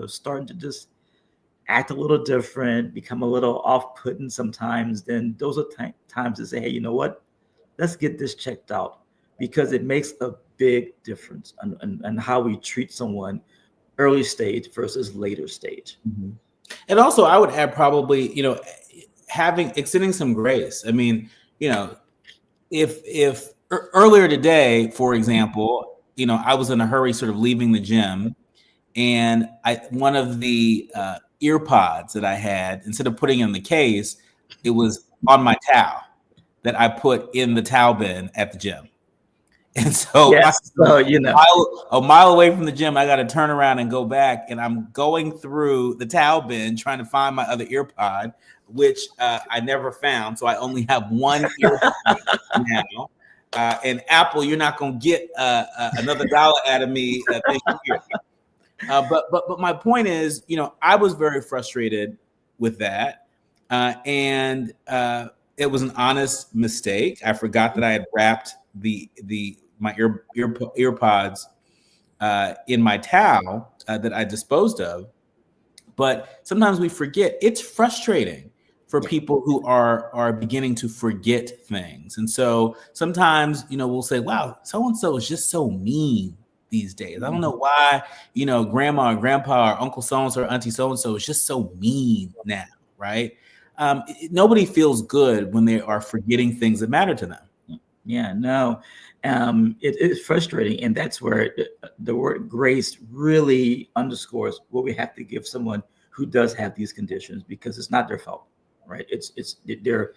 are starting to just act a little different, become a little off-putting sometimes, then those are times to say, hey, you know what? Let's get this checked out, because it makes a big difference on how we treat someone early stage versus later stage. Mm-hmm. And also, I would add probably, extending some grace. I mean, if earlier today, for example, I was in a hurry, sort of leaving the gym, and one of the ear pods that I had, instead of putting it in the case, it was on my towel that I put in the towel bin at the gym. And so, yes, a mile away from the gym, I got to turn around and go back, and I'm going through the towel bin trying to find my other ear pod, which I never found. So I only have one ear pod now. And Apple, you're not going to get another $1 out of me this year. But my point is, I was very frustrated with that, and it was an honest mistake. I forgot that I had wrapped my ear pods in my towel that I disposed of. But sometimes we forget. It's frustrating for people who are beginning to forget things, and so sometimes we'll say, "Wow, so and so is just so mean these days. I don't know why, grandma or grandpa or uncle so-and-so or auntie so-and-so is just so mean now," right? Nobody feels good when they are forgetting things that matter to them. Yeah, no, it is frustrating. And that's where the word grace really underscores what we have to give someone who does have these conditions, because it's not their fault, right? They're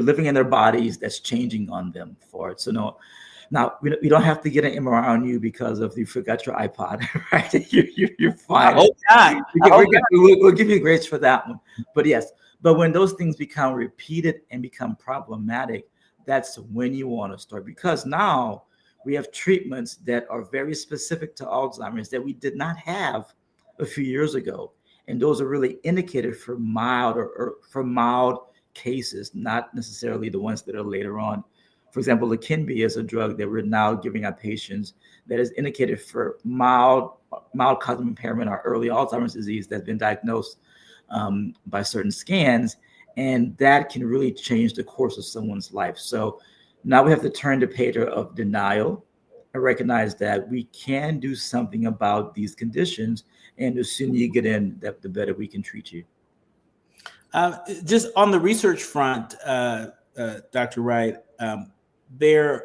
living in their bodies that's changing on them for it. So no, now, we don't have to get an MRI on you because of you forgot your iPod, right? You're fine. We'll give you grace for that one. But yes, but when those things become repeated and become problematic, that's when you want to start, because now we have treatments that are very specific to Alzheimer's that we did not have a few years ago. And those are really indicated for mild or for mild cases, not necessarily the ones that are later on. For example, Leqembi is a drug that we're now giving our patients that is indicated for mild cognitive impairment or early Alzheimer's disease that's been diagnosed by certain scans, and that can really change the course of someone's life. So now we have to turn the page of denial and recognize that we can do something about these conditions, and the sooner you get in, the better we can treat you. Just on the research front, Dr. Wright, there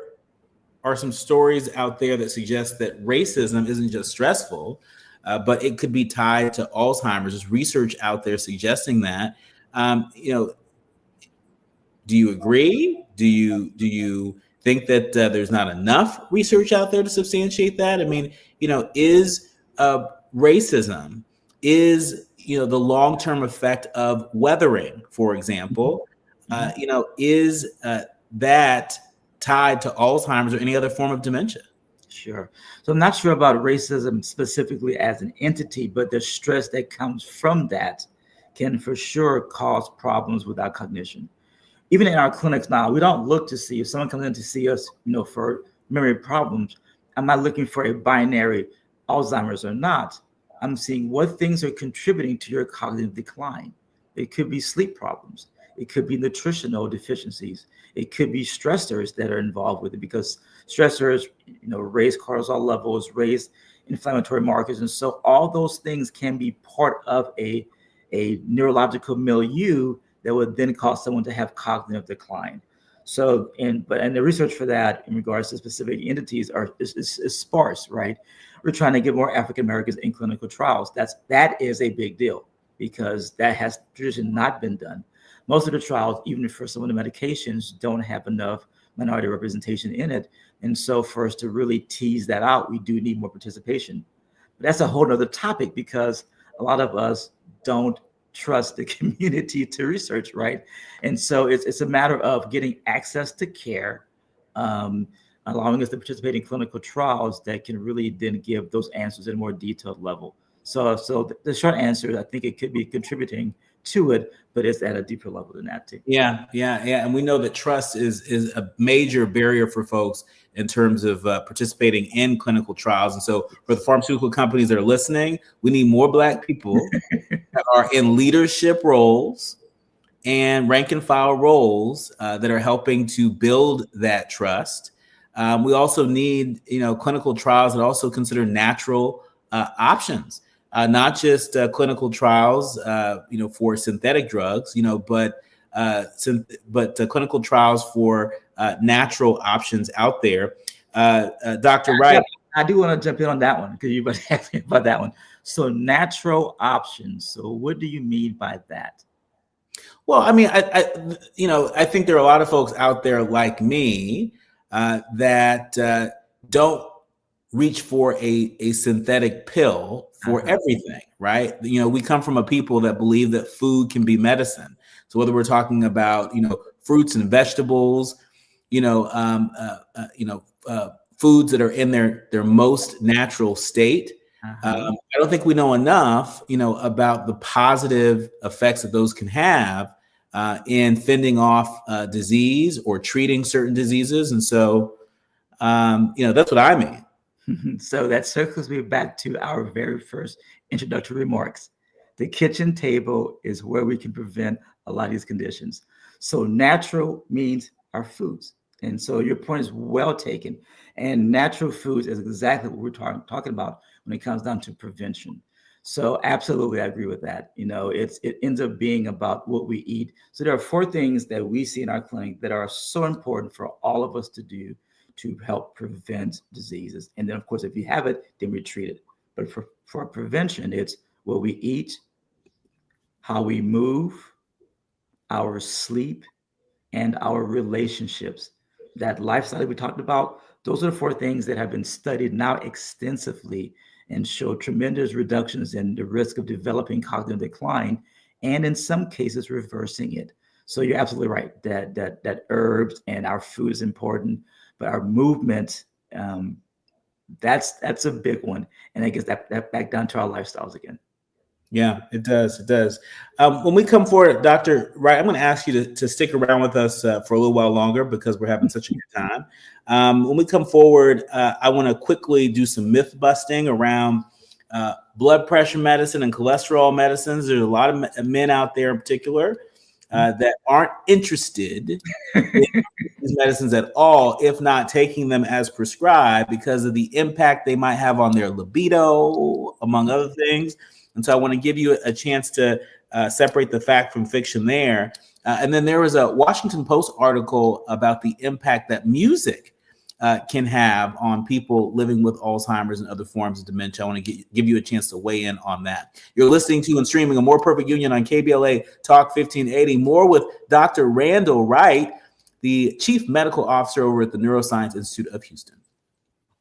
are some stories out there that suggest that racism isn't just stressful, but it could be tied to Alzheimer's. There's research out there suggesting that. Do you agree? Do you think that there's not enough research out there to substantiate that? I mean, is racism, is the long-term effect of weathering, for example, is that tied to Alzheimer's or any other form of dementia? Sure. So I'm not sure about racism specifically as an entity, but the stress that comes from that can for sure cause problems with our cognition. Even in our clinics now, we don't look to see if someone comes in to see us, for memory problems. I'm not looking for a binary Alzheimer's or not. I'm seeing what things are contributing to your cognitive decline. It could be sleep problems. It could be nutritional deficiencies. It could be stressors that are involved with it, because stressors, raise cortisol levels, raise inflammatory markers. And so all those things can be part of a neurological milieu that would then cause someone to have cognitive decline. So, and the research for that in regards to specific entities is sparse, right? We're trying to get more African Americans in clinical trials. That is a big deal, because that has traditionally not been done. Most of the trials, even for some of the medications, don't have enough minority representation in it. And so for us to really tease that out, we do need more participation. But that's a whole other topic, because a lot of us don't trust the community to research, right? And so it's a matter of getting access to care, allowing us to participate in clinical trials that can really then give those answers at a more detailed level. So the short answer, I think it could be contributing to it, but it's at a deeper level than that too. Yeah. And we know that trust is a major barrier for folks in terms of participating in clinical trials. And so for the pharmaceutical companies that are listening, we need more Black people that are in leadership roles and rank and file roles that are helping to build that trust. We also need, clinical trials that also consider natural options, not just clinical trials, for synthetic drugs, but clinical trials for natural options out there. Dr. Wright. I do want to jump in on that one because you were asking about that one. So natural options. So what do you mean by that? Well, I mean, I think there are a lot of folks out there like me that don't reach for a synthetic pill for everything, right? We come from a people that believe that food can be medicine. So whether we're talking about, fruits and vegetables, foods that are in their most natural state. I don't think we know enough, about the positive effects that those can have in fending off disease or treating certain diseases. And so, that's what I mean. So that circles me back to our very first introductory remarks. The kitchen table is where we can prevent a lot of these conditions. So natural means our foods. And so your point is well taken. And natural foods is exactly what we're talking about when it comes down to prevention. So absolutely, I agree with that. It ends up being about what we eat. So there are 4 things that we see in our clinic that are so important for all of us to do to help prevent diseases. And then, of course, if you have it, then we treat it. But for prevention, it's what we eat, how we move, our sleep, and our relationships. That lifestyle that we talked about, those are the 4 things that have been studied now extensively and show tremendous reductions in the risk of developing cognitive decline, and in some cases reversing it. So you're absolutely right that herbs and our food is important, but our movement, that's a big one. And I guess that back down to our lifestyles again. Yeah, it does. It does. When we come forward, Dr. Wright, I'm going to ask you to stick around with us for a little while longer because we're having such a good time. When we come forward, I want to quickly do some myth busting around blood pressure medicine and cholesterol medicines. There's a lot of men out there in particular that aren't interested in these medicines at all, if not taking them as prescribed because of the impact they might have on their libido, among other things. And so I want to give you a chance to separate the fact from fiction there. And then there was a Washington Post article about the impact that music can have on people living with Alzheimer's and other forms of dementia. I want to give you a chance to weigh in on that. You're listening to and streaming A More Perfect Union on KBLA Talk 1580. More with Dr. Randall Wright, the Chief Medical Officer over at the Neuroscience Institute of Houston.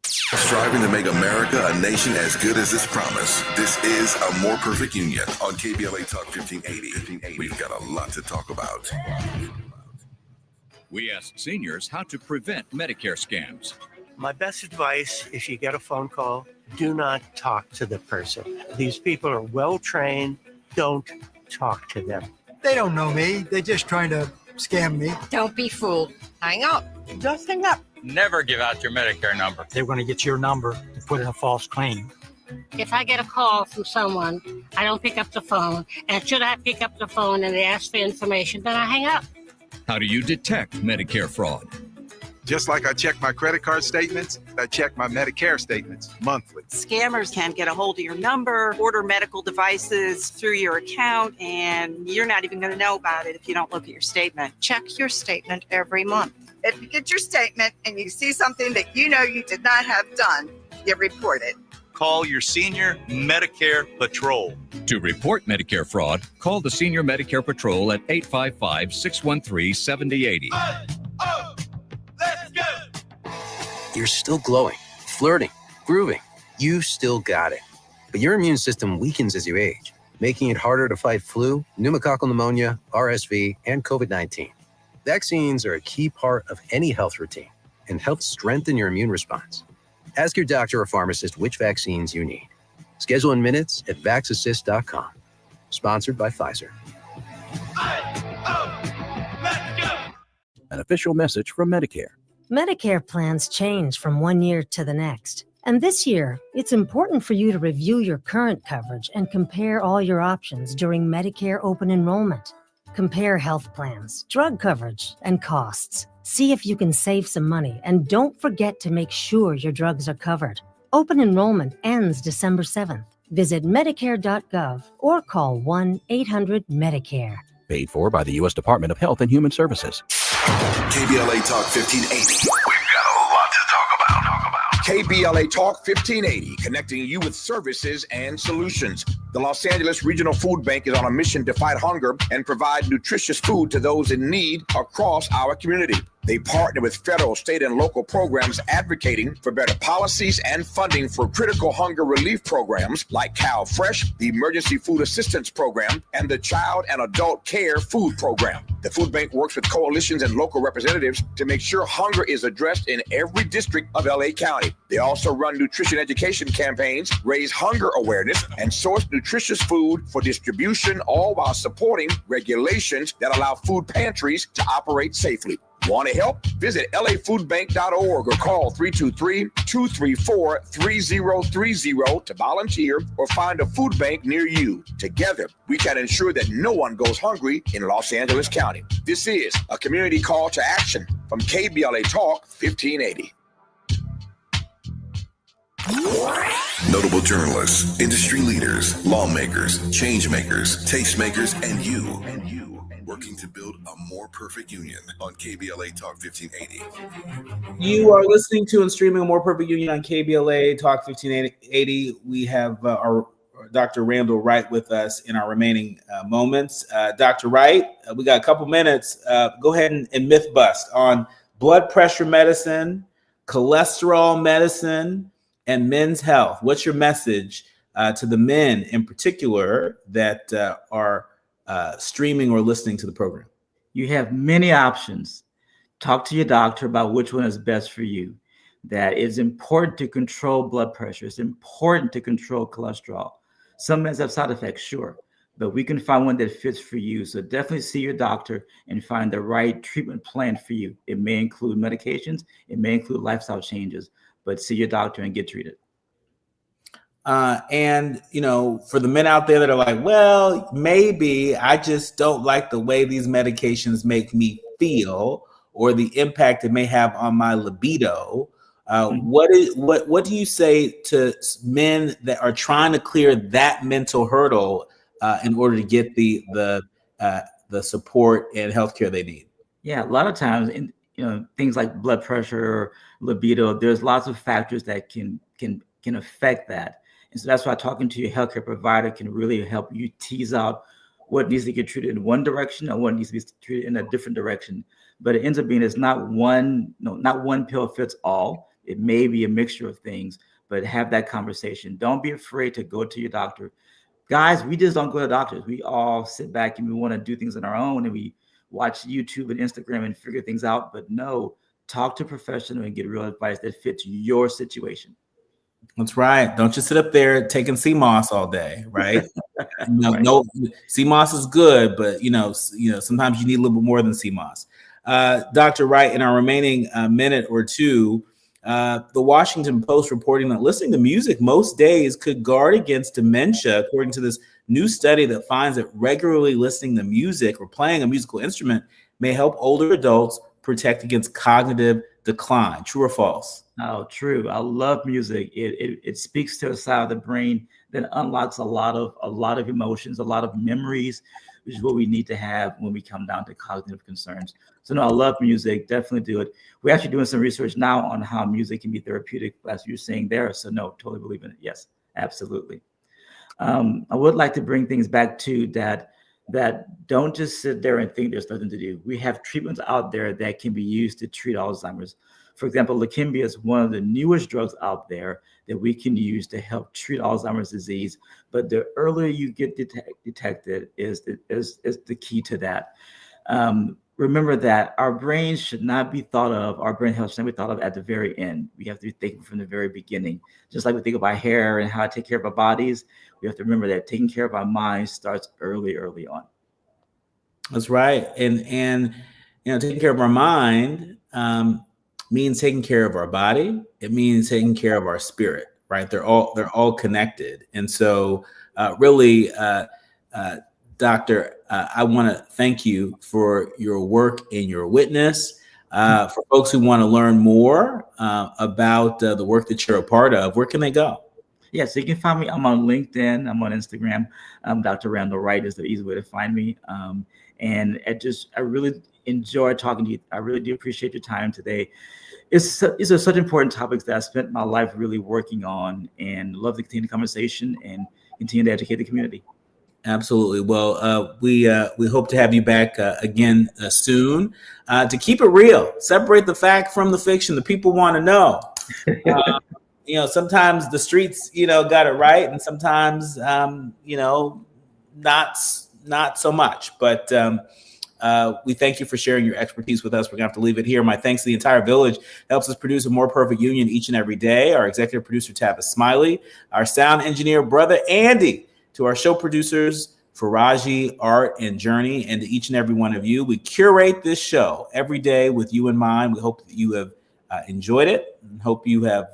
Striving to make America a nation as good as its promise. This is A More Perfect Union on KBLA Talk 1580. We've got a lot to talk about. We ask seniors how to prevent Medicare scams. My best advice, if you get a phone call, do not talk to the person. These people are well trained. Don't talk to them. They don't know me. They're just trying to scam me. Don't be fooled. Hang up. Just hang up. Never give out your Medicare number. They're going to get your number and put in a false claim. If I get a call from someone, I don't pick up the phone. And should I pick up the phone and they ask for information, then I hang up. How do you detect Medicare fraud? Just like I check my credit card statements, I check my Medicare statements monthly. Scammers can get a hold of your number, order medical devices through your account, and you're not even going to know about it if you don't look at your statement. Check your statement every month. If you get your statement and you see something that you know you did not have done, you report it. Call your senior Medicare Patrol. To report Medicare fraud, call the Senior Medicare Patrol at 855-613-7080. Oh, let's go! You're still glowing, flirting, grooving. You still got it. But your immune system weakens as you age, making it harder to fight flu, pneumococcal pneumonia, RSV, and COVID-19. Vaccines are a key part of any health routine and help strengthen your immune response. Ask your doctor or pharmacist which vaccines you need. Schedule in minutes at vaxassist.com. Sponsored by Pfizer. An official message from Medicare. Medicare plans change from one year to the next. And this year, it's important for you to review your current coverage and compare all your options during Medicare open enrollment. Compare health plans, drug coverage, and costs. See if you can save some money, and don't forget to make sure your drugs are covered. Open enrollment ends December 7th. Visit Medicare.gov or call 1-800-MEDICARE. Paid for by the U.S. Department of Health and Human Services. KBLA Talk 1580. We've got a lot to talk about. KBLA Talk 1580, connecting you with services and solutions. The Los Angeles Regional Food Bank is on a mission to fight hunger and provide nutritious food to those in need across our community. They partner with federal, state, and local programs advocating for better policies and funding for critical hunger relief programs like Cal Fresh, the Emergency Food Assistance Program, and the Child and Adult Care Food Program. The food bank works with coalitions and local representatives to make sure hunger is addressed in every district of LA County. They also run nutrition education campaigns, raise hunger awareness, and source nutritious food for distribution, all while supporting regulations that allow food pantries to operate safely. Want to help? Visit lafoodbank.org or call 323-234-3030 to volunteer or find a food bank near you. Together, we can ensure that no one goes hungry in Los Angeles County. This is a community call to action from KBLA Talk 1580. Notable journalists, industry leaders, lawmakers, change makers, tastemakers, and you working to build a more perfect union on KBLA Talk 1580. You are listening to and streaming a More Perfect Union on KBLA Talk 1580. We have our Dr. Randall Wright with us in our remaining moments. Dr. Wright, we got a couple minutes. Go ahead and myth bust on blood pressure medicine, cholesterol medicine, and men's health. What's your message to the men in particular that are streaming or listening to the program? You have many options. Talk to your doctor about which one is best for you. That it's important to control blood pressure. It's important to control cholesterol. Some meds have side effects, sure, but we can find one that fits for you. So definitely see your doctor and find the right treatment plan for you. It may include medications. It may include lifestyle changes, but see your doctor and get treated. And, you know, for the men out there that are like, well, maybe I just don't like the way these medications make me feel or the impact it may have on my libido. What do you say to men that are trying to clear that mental hurdle in order to get the support and healthcare they need? Yeah, a lot of times, things like blood pressure, libido, there's lots of factors that can affect that. And so that's why talking to your healthcare provider can really help you tease out what needs to get treated in one direction or what needs to be treated in a different direction. But it ends up being it's not one pill fits all. It may be a mixture of things, but have that conversation. Don't be afraid to go to your doctor. Guys, we just don't go to doctors. We all sit back and we want to do things on our own and we watch YouTube and Instagram and figure things out. But no, talk to a professional and get real advice that fits your situation. That's right. Don't just sit up there taking CMOS all day, right? No, CMOS is good, but sometimes you need a little bit more than CMOS. Dr. Wright, in our remaining minute or two, the Washington Post reporting that listening to music most days could guard against dementia, according to this new study that finds that regularly listening to music or playing a musical instrument may help older adults protect against cognitive decline. True or false? Oh, true. I love music. It speaks to a side of the brain that unlocks a lot of emotions, a lot of memories, which is what we need to have when we come down to cognitive concerns. So no, I love music. Definitely do it. We're actually doing some research now on how music can be therapeutic, as you're saying there. So no, totally believe in it. Yes, absolutely. I would like to bring things back to that don't just sit there and think there's nothing to do. We have treatments out there that can be used to treat Alzheimer's. For example, Leqembi is one of the newest drugs out there that we can use to help treat Alzheimer's disease. But the earlier you get detected is the key to that. Remember that our brain should not be thought of, our brain health should not be thought of at the very end. We have to be thinking from the very beginning. Just like we think about hair and how to take care of our bodies, we have to remember that taking care of our minds starts early on. That's right. And taking care of our mind means taking care of our body. It means taking care of our spirit, right? They're all connected. And so really, Doctor, I want to thank you for your work and your witness. For folks who want to learn more about the work that you're a part of, where can they go? Yeah, so you can find me. I'm on LinkedIn. I'm on Instagram. Dr. Randall Wright is the easy way to find me. And I really enjoy talking to you. I really do appreciate your time today. These are such important topics that I spent my life really working on, and love to continue the conversation and continue to educate the community. Absolutely. Well, we hope to have you back again soon. To keep it real, separate the fact from the fiction. The people want to know. Sometimes the streets, got it right, and sometimes, not so much. But we thank you for sharing your expertise with us. We're gonna have to leave it here. My thanks to the entire village that helps us produce a more perfect union each and every day. Our executive producer, Tabitha Smiley, our sound engineer, brother Andy, to our show producers, Faraji, Art, and Journey, and to each and every one of you. We curate this show every day with you in mind. We hope that you have enjoyed it, and hope you have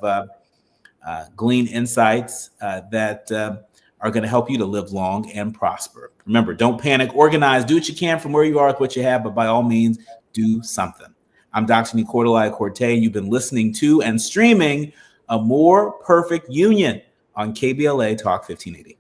gleaned insights that are going to help you to live long and prosper. Remember, don't panic, organize, do what you can from where you are with what you have, but by all means, do something. I'm Dr. Nii-Quartelai Quartey, and you've been listening to and streaming A More Perfect Union on KBLA Talk 1580.